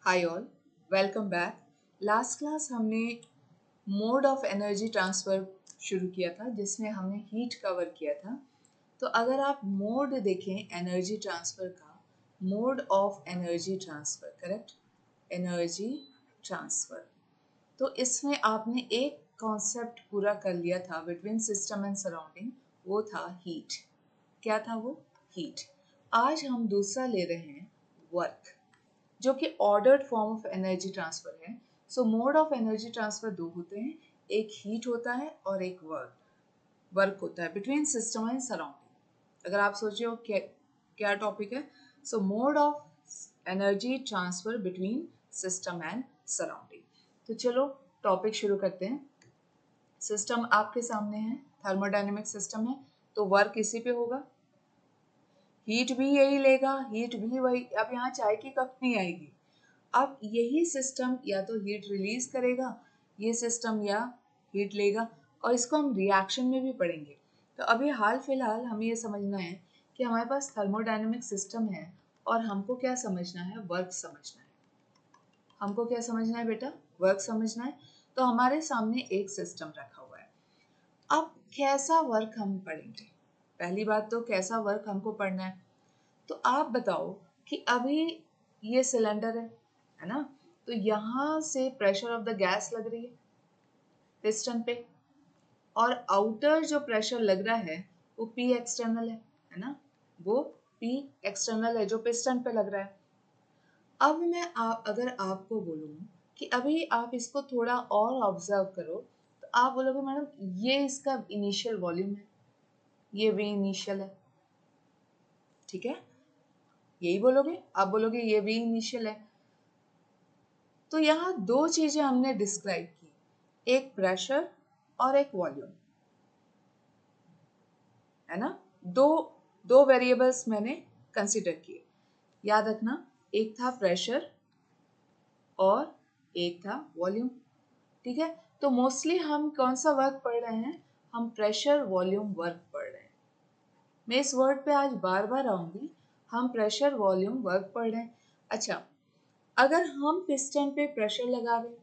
Hi all, welcome back. Last class हमने mode of energy transfer शुरू किया था जिसमें हमने हीट कवर किया था। तो अगर आप मोड देखें एनर्जी ट्रांसफ़र का, mode of energy transfer, correct, energy transfer, तो इसमें आपने एक कॉन्सेप्ट पूरा कर लिया था बिटवीन सिस्टम एंड सराउंडिंग, वो था हीट। क्या था वो? हीट। आज हम दूसरा ले रहे हैं वर्क, जो कि ordered form of energy transfer है। So mode of energy transfer दो होते हैं, एक हीट होता है और एक वर्क वर्क होता है बिटवीन सिस्टम एंड सराउंडिंग। अगर आप सोचिए हो क्या क्या टॉपिक है, so mode of energy transfer between system and surrounding. तो चलो टॉपिक शुरू करते हैं। सिस्टम आपके सामने है, थर्मोडायनेमिक सिस्टम है, तो वर्क इसी पे होगा। हीट भी यही लेगा, हीट भी वही। अब यहाँ चाय की कप नहीं आएगी। अब यही सिस्टम या तो हीट रिलीज करेगा, ये सिस्टम, या हीट लेगा, और इसको हम रिएक्शन में भी पढ़ेंगे। तो अभी हाल फिलहाल हमें ये समझना है कि हमारे पास थर्मोडायनेमिक सिस्टम है और हमको क्या समझना है? वर्क समझना है। हमको क्या समझना है बेटा? वर्क समझना है। तो हमारे सामने एक सिस्टम रखा हुआ है। अब कैसा वर्क हम पढ़ेंगे? पहली बात तो कैसा वर्क हमको पढ़ना है। तो आप बताओ कि अभी ये सिलेंडर है ना? तो यहाँ से प्रेशर ऑफ द गैस लग रही है पिस्टन पे, और आउटर जो प्रेशर लग रहा है वो पी एक्सटर्नल है ना? वो पी एक्सटर्नल है जो पिस्टन पे लग रहा है। अब अगर आपको बोलूँ कि अभी आप इसको थोड़ा और ऑब्जर्व करो, तो आप बोलोगे मैडम ये इसका इनिशियल वॉल्यूम है, ये वी इनिशियल है, ठीक है? यही बोलोगे, आप बोलोगे ये वी इनिशियल है। तो यहाँ दो चीजें हमने डिस्क्राइब की, एक प्रेशर और एक वॉल्यूम, है ना? दो दो वेरिएबल्स मैंने कंसिडर किए। याद रखना, एक था प्रेशर और एक था वॉल्यूम, ठीक है? तो मोस्टली हम कौन सा वर्क पढ़ रहे हैं? हम प्रेशर वॉल्यूम वर्क पढ़ रहे हैं। मैं इस वर्ड पे आज बार बार आऊंगी, हम प्रेशर वॉल्यूम वर्क पढ़ रहे हैं। अच्छा, अगर हम पिस्टन पे प्रेशर लगा रहे हैं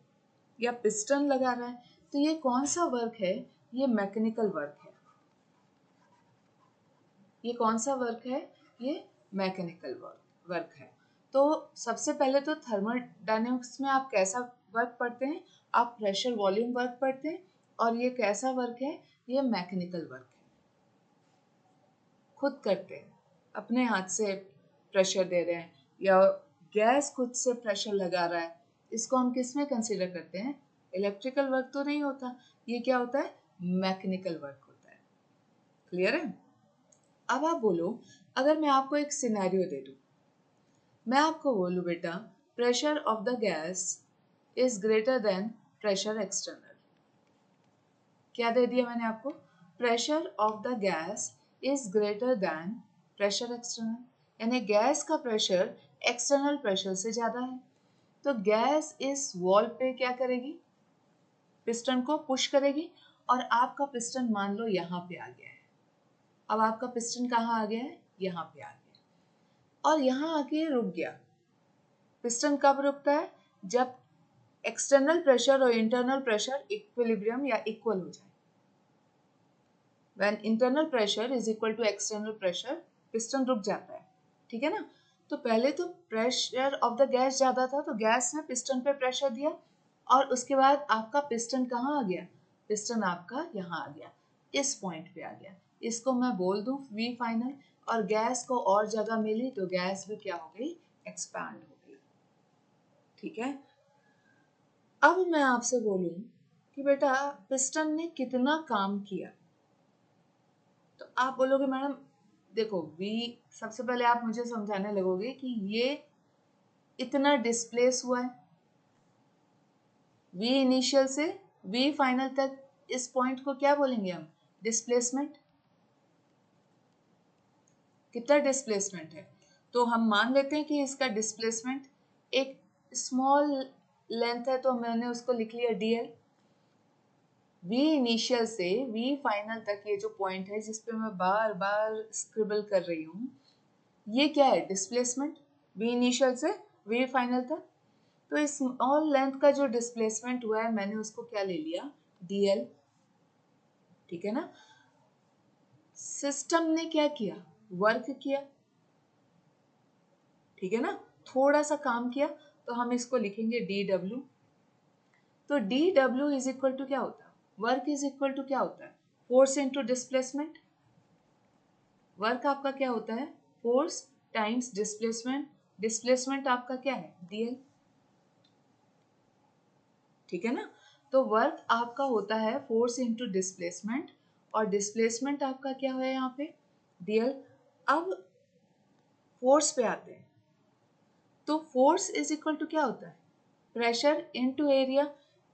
या पिस्टन लगा रहा है, तो ये कौन सा वर्क है? ये मैकेनिकल वर्क है। ये कौन सा वर्क है? ये मैकेनिकल वर्क है। तो सबसे पहले तो थर्मोडायनेमिक्स में आप कैसा वर्क पढ़ते हैं? आप प्रेशर वॉल्यूम वर्क पढ़ते हैं, और ये कैसा वर्क है? ये मैकेनिकल वर्क है। खुद करते हैं, अपने हाथ से प्रेशर दे रहे हैं, या गैस खुद से प्रेशर लगा रहा है, इसको हम किस में कंसीडर करते हैं? इलेक्ट्रिकल वर्क तो नहीं होता, ये क्या होता है? मैकेनिकल वर्क होता है। क्लियर है? अब आप बोलो, अगर मैं आपको एक सिनेरियो दे दूं, मैं आपको बोलूं बेटा pressure of the gas is greater than pressure external. क्या दे दिया मैंने आपको? Pressure of the gas is greater than pressure external, यानी गैस का प्रेशर एक्सटर्नल प्रेशर से ज़्यादा है। तो गैस इस वॉल पे क्या करेगी? पिस्टन को पुश करेगी, और आपका पिस्टन मान लो यहाँ पे आ गया है। अब आपका पिस्टन कहाँ आ गया है? यहाँ पे आ गया, और यहाँ आके रुक गया। पिस्टन कब रुकता है? जब एक्सटर्नल प्रेशर और इंटरनल प्रेशर इक्विलिब्रियम या इक्वल हो जाए। When internal pressure is equal to external pressure, piston रुक जाता है, ठीक है ना? तो पहले तो प्रेशर ऑफ द गैस ज़्यादा था, तो गैस ने पिस्टन पे प्रेशर दिया, और उसके बाद आपका पिस्टन कहाँ आ गया? पिस्टन आपका यहाँ आ गया, इस पॉइंट पे आ गया। इसको मैं बोल दूँ वी फाइनल, और गैस को और जगह मिली तो गैस भी क्या हो गई? एक्सपैंड हो गई, ठीक है? अब मैं आपसे बोलूँ कि बेटा पिस्टन ने कितना काम किया, तो आप बोलोगे मैडम देखो वी, सबसे पहले आप मुझे समझाने लगोगे कि ये इतना डिस्प्लेस हुआ है वी इनिशियल से वी फाइनल तक, इस पॉइंट को क्या बोलेंगे हम? डिस्प्लेसमेंट। कितना डिस्प्लेसमेंट है? तो हम मान लेते हैं कि इसका डिस्प्लेसमेंट एक स्मॉल लेंथ है, तो मैंने उसको लिख लिया dl। वी इनिशियल से वी फाइनल तक ये जो पॉइंट है जिस पे मैं बार बार स्क्रिबल कर रही हूँ, ये क्या है? डिस्प्लेसमेंट। वी इनिशियल से वी फाइनल तक। तो इस स्मॉल लेंथ का जो डिस्प्लेसमेंट हुआ है मैंने उसको क्या ले लिया, dl, ठीक है ना। सिस्टम ने क्या किया, वर्क किया, ठीक है ना, थोड़ा सा काम किया, तो हम इसको लिखेंगे dw। तो dw इज इक्वल टू क्या होता है, वर्क इज इक्वल टू क्या होता है, फोर्स इनटू डिस्प्लेसमेंट। वर्क आपका क्या होता है, फोर्स टाइम्स डिस्प्लेसमेंट, डिस्प्लेसमेंट आपका क्या है, dl, ठीक है ना। तो वर्क आपका होता है फोर्स इनटू डिस्प्लेसमेंट, और डिस्प्लेसमेंट आपका क्या है यहाँ पे, dl। अब फोर्स पे आते हैं, तो फोर्स इज इक्वल टू क्या होता है, प्रेशर इनटू एरिया।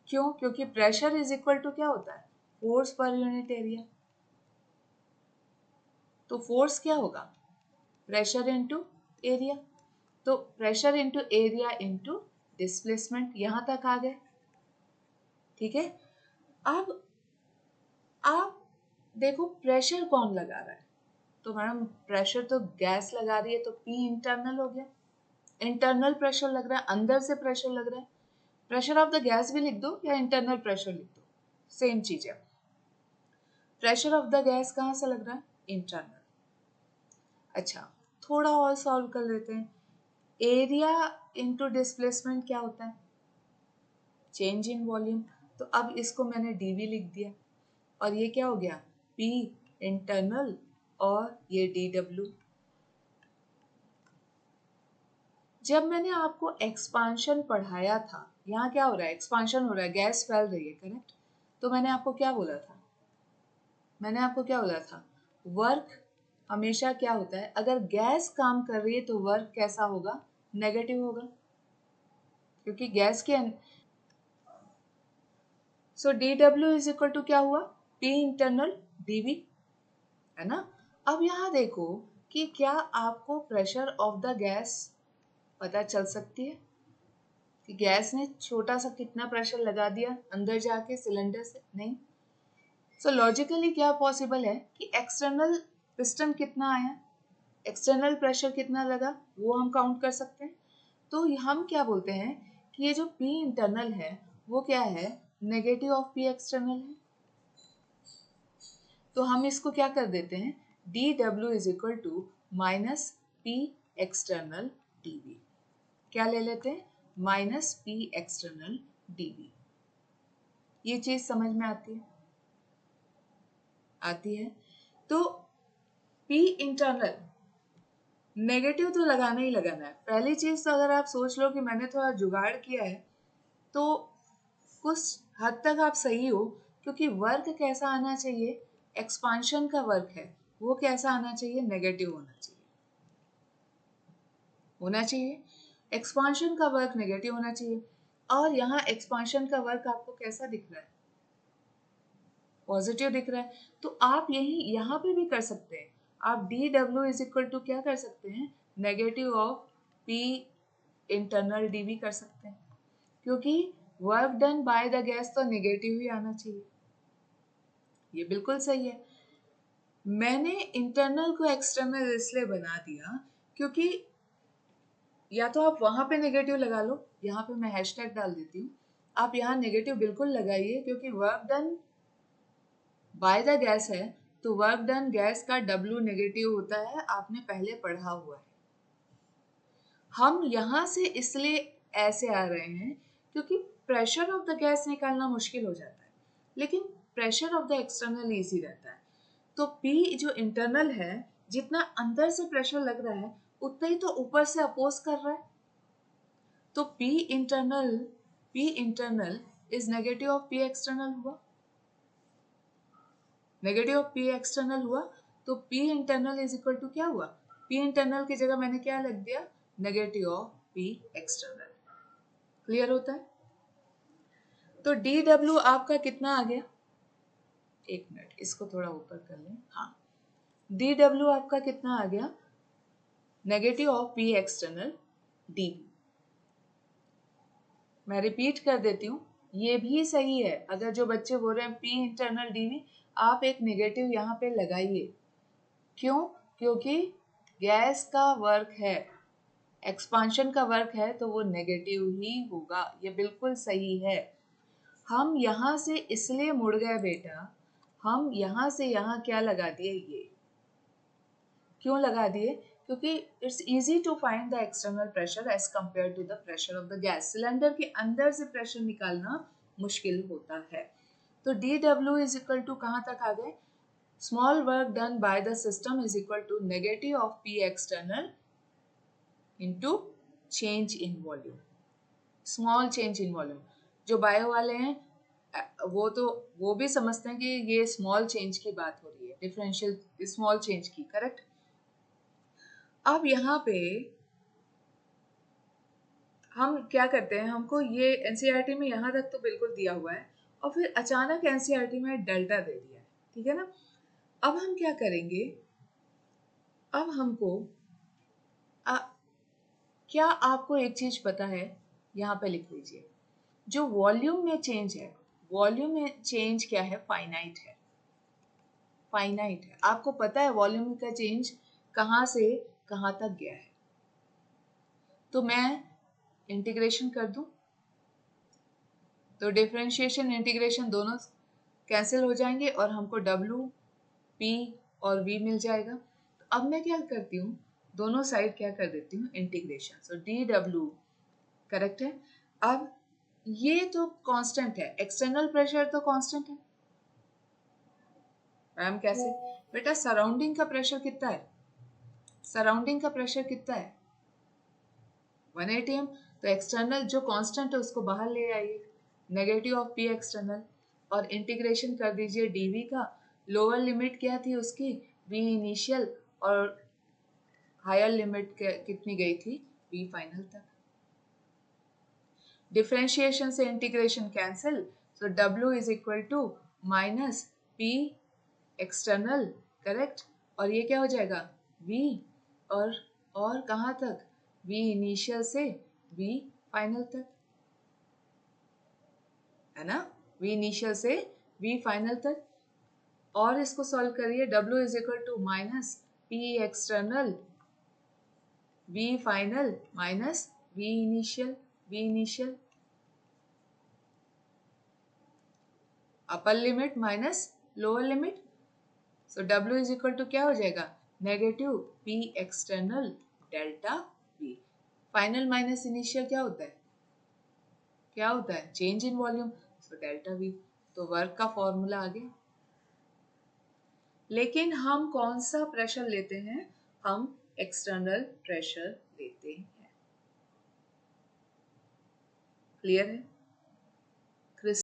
क्यों, क्योंकि प्रेशर इज इक्वल टू क्या होता है, फोर्स पर यूनिट एरिया। तो फोर्स क्या होगा, प्रेशर इनटू एरिया। तो pressure into area into displacement, यहां तक आ गए, ठीक है। अब आप देखो प्रेशर कौन लगा रहा है, तो मैडम प्रेशर तो गैस लगा रही है, तो पी इंटरनल हो गया, इंटरनल प्रेशर लग रहा है, अंदर से प्रेशर लग रहा है। प्रेशर ऑफ द गैस भी लिख दो या इंटरनल प्रेशर लिख दो, सेम चीज है। प्रेशर ऑफ द गैस कहाँ से लग रहा है, इंटरनल। अच्छा, थोड़ा और सॉल्व कर लेते हैं। एरिया इंटू डिस्प्लेसमेंट क्या होता है, चेंज इन वॉल्यूम। तो अब इसको मैंने dv लिख दिया, और ये क्या हो गया, p इंटरनल, और ये dw। जब मैंने आपको एक्सपांशन पढ़ाया था, यहाँ क्या हो रहा है, एक्सपांशन हो रहा है, गैस फैल रही है, करेक्ट। तो मैंने आपको क्या बोला था, मैंने आपको क्या बोला था, वर्क हमेशा क्या होता है, अगर गैस काम कर रही है तो वर्क कैसा होगा, नेगेटिव होगा, क्योंकि गैस के सो dw इज इक्वल टू क्या हुआ, p इंटरनल dv, है ना। अब यहाँ देखो कि क्या आपको प्रेशर ऑफ द गैस पता चल सकती है कि गैस ने छोटा सा कितना प्रेशर लगा दिया अंदर जाके सिलेंडर से, नहीं। सो लॉजिकली क्या पॉसिबल है कि एक्सटर्नल पिस्टन कितना आया, एक्सटर्नल प्रेशर कितना लगा, वो हम काउंट कर सकते हैं। तो हम क्या बोलते हैं कि ये जो P इंटरनल है वो क्या है, नेगेटिव ऑफ P एक्सटर्नल है। तो हम इसको क्या कर देते हैं, dw is equal to minus P external dv, क्या ले लेते हैं, माइनस P एक्सटर्नल dv। ये चीज समझ में आती है, आती है। तो P इंटरनल नेगेटिव तो लगाना ही लगाना है। पहली चीज तो अगर आप सोच लो कि मैंने थोड़ा जुगाड़ किया है, तो कुछ हद तक आप सही हो, क्योंकि वर्क कैसा आना चाहिए, एक्सपांशन का वर्क है, वो कैसा आना चाहिए, नेगेटिव होना चाहिए, होना चाहिए। एक्सपांशन का वर्क नेगेटिव होना चाहिए, और यहाँ एक्सपांशन का वर्क आपको कैसा दिख रहा है, पॉजिटिव दिख रहा है। तो आप यही यहाँ पे भी कर सकते हैं, आप dw इज इक्वल टू क्या कर सकते हैं, negative of p internal dv कर सकते हैं, क्योंकि work done by the gas तो नेगेटिव ही आना चाहिए। ये बिल्कुल सही है। मैंने इंटरनल को एक्सटर्नल इसलिए बना दिया क्योंकि या तो आप वहां पे नेगेटिव लगा लो, यहाँ पे मैं हैशटैग डाल देती हूँ, आप यहाँ नेगेटिव बिल्कुल लगाइए, क्योंकि work done by the gas है, तो वर्क डन गैस का W नेगेटिव होता है, आपने पहले पढ़ा हुआ है। हम यहाँ से इसलिए ऐसे आ रहे हैं क्योंकि प्रेशर ऑफ द गैस निकालना मुश्किल हो जाता है, लेकिन pressure of the external easy रहता है। तो P जो इंटरनल है, जितना अंदर से प्रेशर लग रहा है उतना ही तो ऊपर से अपोज कर रहा है। तो P internal is negative of P external हुआ, नेगेटिव ऑफ P एक्सटर्नल हुआ, तो P internal is equal to क्या हुआ, P इंटरनल की जगह मैंने क्या लग दिया, negative of P external. Clear होता है। तो dw आपका कितना आ गया, एक मिनट इसको थोड़ा ऊपर कर लें, हाँ, dw आपका कितना आ गया, negative of P external dv। मैं रिपीट कर देती हूँ, ये भी सही है। अगर जो बच्चे बोल रहे हैं P इंटरनल dv, आप एक नेगेटिव यहाँ पे लगाइए। क्यों, क्योंकि गैस का वर्क है, एक्सपांशन का वर्क है तो वो नेगेटिव ही होगा, ये बिल्कुल सही है। हम यहाँ से इसलिए मुड़ गए बेटा, हम यहाँ से यहाँ क्या लगा दिए, ये क्यों लगा दिए, क्योंकि it's easy to find the external pressure as compare to the pressure of the gas. Cylinder के अंदर से प्रेशर निकालना मुश्किल होता है। तो D W is equal to कहाँ तक आ गए, small work done by the system is equal to negative of P external into change in volume, small change in volume. जो बायो वाले हैं वो भी समझते हैं कि ये स्मॉल चेंज की बात हो रही है, डिफरेंशियल स्मॉल चेंज की, करेक्ट। अब यहाँ पे हम क्या करते हैं, हमको ये एनसीईआरटी में यहाँ तक तो बिल्कुल दिया हुआ है और फिर अचानक एनसीईआरटी में डेल्टा दे दिया है, ठीक है ना। अब हम क्या करेंगे, अब हमको क्या आपको एक चीज पता है, यहाँ पे लिख लीजिए, जो वॉल्यूम में चेंज है, वॉल्यूम में चेंज क्या है, फाइनाइट है, फाइनाइट है। आपको पता है वॉल्यूम का चेंज कहाँ से कहाँ तक गया है। तो मैं इंटीग्रेशन कर दूं तो डिफरेंशिएशन इंटीग्रेशन दोनों कैंसिल हो जाएंगे और हमको W, P और V मिल जाएगा। तो अब मैं क्या करती हूँ, दोनों साइड क्या कर देती हूँ, इंटीग्रेशन। सो DW करेक्ट है। अब ये तो कांस्टेंट है, एक्सटर्नल प्रेशर तो कांस्टेंट है। मैम कैसे बेटा, सराउंडिंग का प्रेशर कितना है, सराउंडिंग का प्रेशर कितना है 1 atm। तो एक्सटर्नल जो कांस्टेंट है उसको बाहर ले आइए, नेगेटिव ऑफ पी एक्सटर्नल, और इंटीग्रेशन कर दीजिए डीवी का। लोअर लिमिट क्या थी उसकी, वी इनिशियल, और हायर लिमिट कितनी गई थी, वी फाइनल तक। डिफरेंशिएशन से integration cancel, so W is equal to minus P external, correct, और ये क्या हो जाएगा, वी, और कहाँ तक, वी इनिशियल से वी फाइनल तक, है ना, वी इनिशियल से वी फाइनल तक। और इसको सॉल्व करिए, W is equal to minus P external V final minus V initial, V initial upper limit minus lower limit. So W is equal to क्या हो जाएगा, negative P external delta V। Final minus initial क्या होता है, क्या होता है, change in volume, so delta V। तो वर्क का फॉर्मूला आ गया। लेकिन हम कौन सा प्रेशर लेते हैं, हम एक्सटर्नल प्रेशर लेते हैं। क्लियर है।